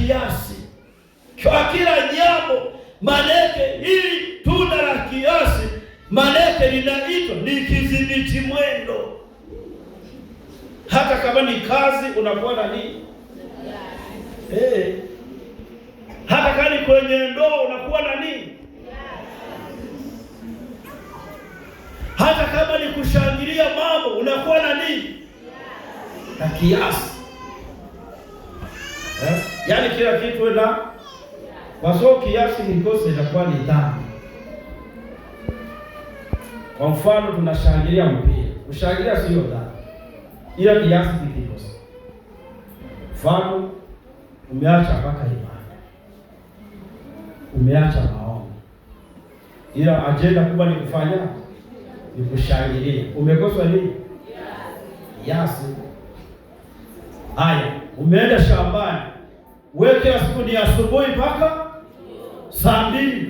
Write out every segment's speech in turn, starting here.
kiasi kwa kila jambo. Manake hili tunda la kiasi, manake linaitwa ni kidhibiti mwendo. Hata kama ni kazi unakuwa na nini? Hata kama ni kwenye ndoa unakuwa na nini? Hata kama ni kushangilia mambo unakuwa na nini? Na kiasi. Yaani kila kitu na kwa sababu kiasi nikose inakuwa ni dhambi. Kwa mfano tunashangilia mpira. Kushangilia sio dhambi. Ila kiasi kikikosa. Mfano umeacha mpaka ibada. Umeacha maombi. Ila ajenda kubwa ni kufanya ni kushangilia. Umekosa nini? Kiasi. Haya, umeenda shambani. Wewe kila siku ni asubuhi mpaka saa 2.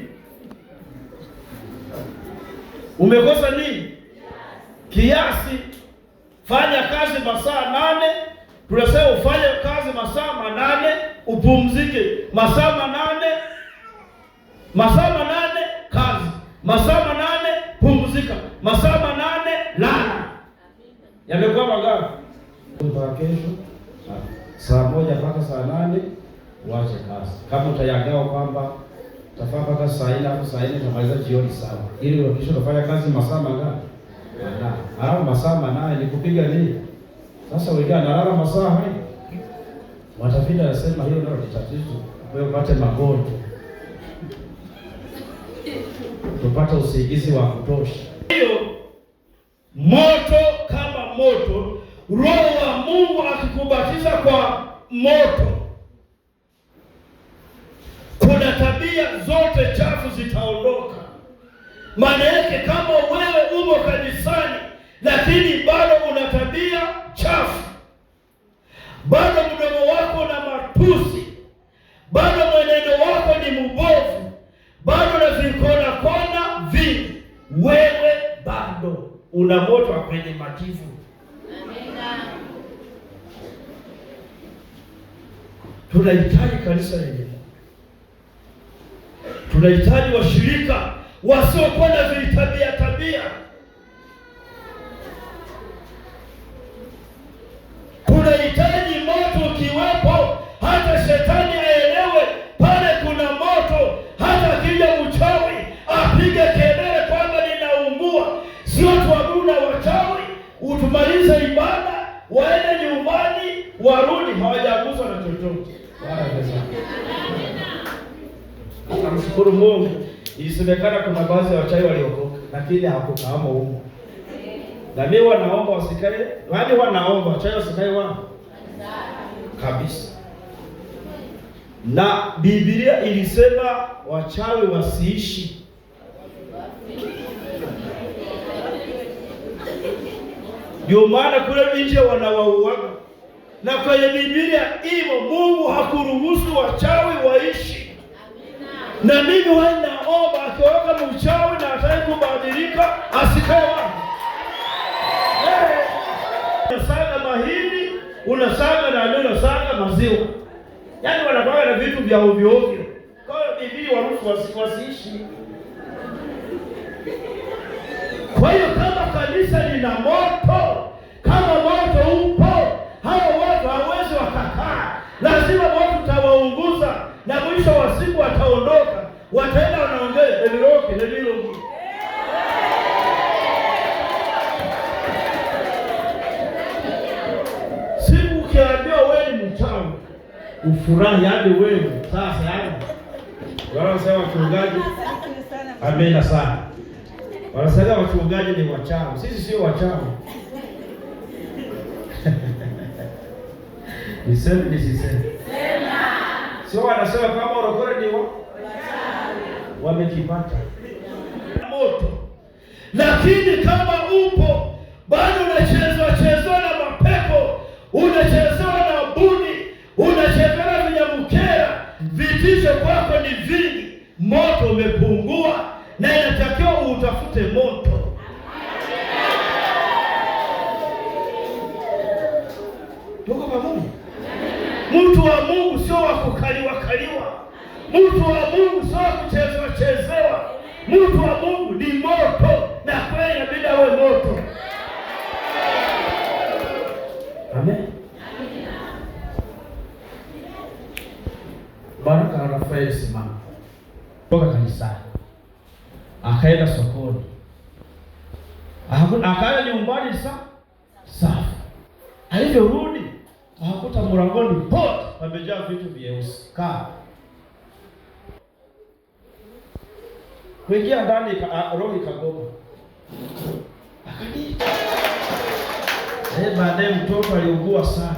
Umekosa nini? Kiasi. Fanya kazi masaa 8. Tunasema ufanye kazi masaa 8, upumzike masaa 8. Masaa 8 kazi. Masaa 8 pumzika. Masaa 8 lala. Yamekuwa mangapi? Kwa kesho saa 1 mpaka saa 8 uache kazi. Kama utayagawa kwamba utafanya mpaka saa 4 au saa 4 utamaliza jioni sawa. Ili ukisha utafanya kazi masaa mangapi? 8. Halafu masaa 8 ni kupiga nini? Sasa wengine analala masaa haya. Watafiti wanasema hiyo ndio tatizo. Wewe upate magonjwa. Tupate usingizi wa kutosha. Hiyo moto kama moto, Roho wa Mungu akikubatiza kwa moto, kuna tabia zote chafu zitaondoka. Maana yake kama wewe umo kanisani lakini bado una tabia chafu, bado mdomo wako na matusi, bado mwenendo wako ni mbovu, bado na vikona kona vingi, wewe bado una moto kwenye majivu. Tunahitaji kanisa lenye Mungu. Tunahitaji washirika wasiokuwa na tabia. Tunahitaji moto ukiwepo, hata shetani aelewe pale kuna moto. Hata akija mchawi apige kelele kwamba ninaungua. Sio tuabudu na wachawi, utumalize ibada, waende nyumbani, warudi hawajaguswa na chochote. Namshukuru Mungu. Ilisemekana kuna baadhi ya wachawi waliokoka, lakini hawakufahamu huko. Na mimi wanaomba wasikae, wanaomba wachawi wasikae kabisa. Na Biblia ilisema wachawi wasiishi. Ndio maana kule nje wanawauaga. Na kwenye Biblia hivyo Mungu hakuruhusu wachawi waishi. Na mimi naomba akiweka mchawi na hataki kubadilika asikae wapi. Unasaga mahindi, unasaga na ndio unasaga maziwa. Yaani wanapanga na vitu vya ovyo ovyo. Kwa hiyo Biblia waruhusu wasiishi. Kwa hiyo kama kanisa lina moto, kama moto upo, hao watu hawezi wakakaa. Lazima watu tawaunguza na mwisho wa siku wataondoka. Wataenda wanaongea ndio. Siku ukiambiwa wewe ni mchawi, ufurahi hadi wewe. Sasa hapo wanasema wachungaji, amena sana. Wanasema wachungaji ni wachawi. Sisi sio wachawi. Niseme. Sio wanasema kama orokore ni wamekipata moto. Lakini kama upo bado unachezwa na mapepo, unachezwa na buni, unachezwa na vinyamukera, vitisho kwako ni vingi, moto umepungua na inatakiwa utafute moto. Tuko pamoja? Mtu wa Mungu sio wa kukaliwa kaliwa. Mtu wa Mungu sio kuchezewa chezewa. Mtu wa Mungu ni moto, na kweli inabidi awe moto. Amen. Baraka Rafael simama toka kanisani, akaenda sokoni, akaenda nyumbani safi. Alivyorudi akakuta mlangoni pote pamejaa vitu vyeusi. Kuingia ndani roho ikagoma. Akaniita. Baadaye mtoto aliugua sana.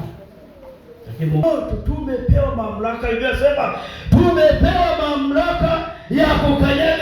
Lakini tumepewa mamlaka, inasema tumepewa mamlaka ya kukanyaga